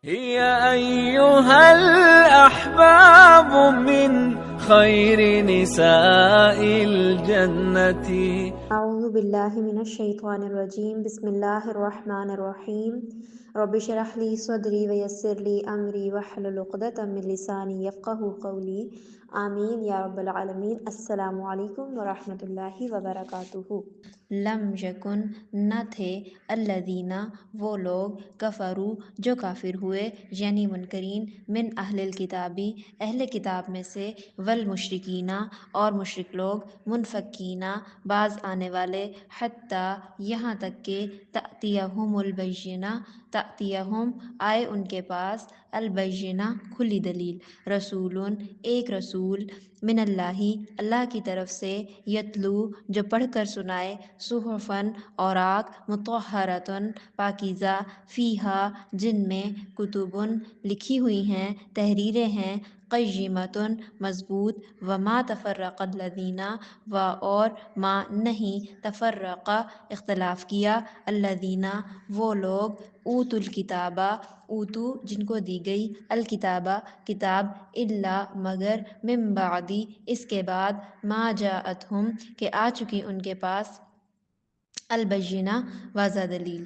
هي أيها الأحباب من خير نساء الجنة. أعوذ بالله من الشيطان الرجيم. بسم الله الرحمن الرحيم. رب اشرح لي صدري ويسر لي أمري واحلل عقدة من لساني يفقهوا قولي. آمین یا رب العالمین. السلام علیکم ورحمۃ اللہ وبرکاتہ. لم یکن نہ تھے الذین وہ لوگ کفروا جو کافر ہوئے یعنی منکرین من اہل الکتابی اہل کتاب میں سے والمشرکین اور مشرک لوگ منفکین باز آنے والے حتیٰ یہاں تک کہ تأتیہم البینہ تأتیہم آئے ان کے پاس البینہ کھلی دلیل رسول ایک رسول من اللہ اللہ کی طرف سے یتلو جو پڑھ کر سنائے صحفن اوراق مطہرتن پاکیزہ فیہا جن میں کتبن لکھی ہوئی ہیں تحریریں ہیں قیمتن مضبوط وما تفرق الذین و اور ما نہیں تفرقہ اختلاف کیا الذین وہ لوگ اوت الکتابہ اوتو جن کو دی گئی الکتابہ کتاب الا مگر من بعدی اس کے بعد ما جاءتہم کہ آ چکی ان کے پاس البینہ واضح دلیل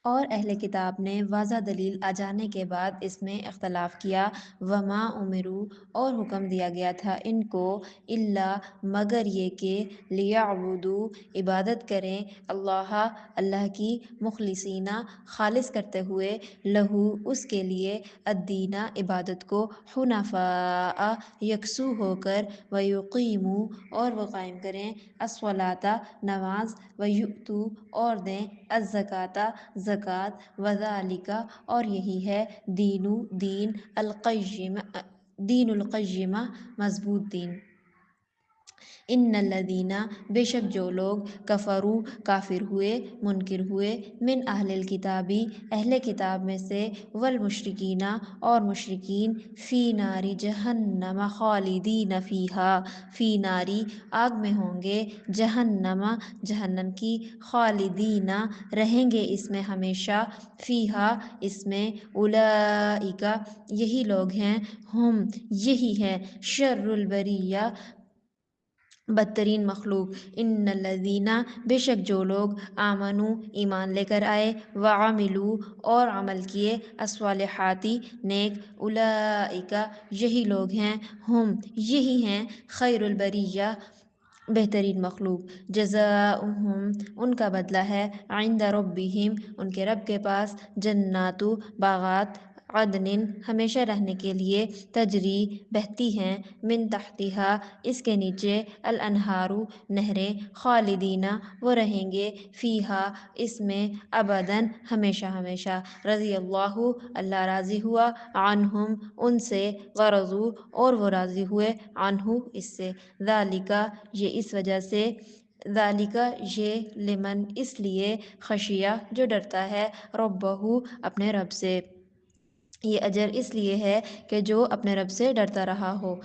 اور اہل کتاب نے واضح دلیل آ جانے کے بعد اس میں اختلاف کیا وما امروا اور حکم دیا گیا تھا ان کو الا مگر یہ کہ لیعبدوا عبادت کریں اللہ اللہ کی مخلصین خالص کرتے ہوئے لہو اس کے لیے الدین عبادت کو حنفاء یکسو ہو کر ویقیموا اور وہ قائم کریں الصلاۃ نماز ویؤتوا اور دیں الزکوٰۃ زکوٰۃ وذالک اور یہی ہے دین القیمہ مضبوط دین ان الذین بے شک جو لوگ کفروا کافر ہوئے منکر ہوئے من اہل الکتابی اہل کتاب میں سے والمشرکین اور مشرکین فی نار جہنم خالدین فیہا فی ناری آگ میں ہوں گے جہنم جہنم کی خالدین رہیں گے اس میں ہمیشہ فیہا اس میں اولئک یہی لوگ ہیں ہم یہی ہیں شر البریہ بدترین مخلوق ان الذین بے شک جو لوگ آمنوا ایمان لے کر آئے وعملوا اور عمل کیے الصالحات نیک اولئک یہی لوگ ہیں ہم یہی ہیں خیر البریہ بہترین مخلوق جزاؤہم ان کا بدلہ ہے عند ربہم ان کے رب کے پاس جنات باغات عدن ہمیشہ رہنے کے لیے تجری بہتی ہیں من تحتہا اس کے نیچے الانہار نہریں خالدین وہ رہیں گے فیہا اس میں ابداً ہمیشہ ہمیشہ رضی اللہ اللہ راضی ہوا عنہم ان سے ورضوا اور وہ راضی ہوئے عنہ اس سے ذالک یہ اس وجہ سے ذالک یہ لمن اس لیے خشیہ جو ڈرتا ہے ربہ اپنے رب سے یہ اجر اس لیے ہے کہ جو اپنے رب سے ڈرتا رہا ہو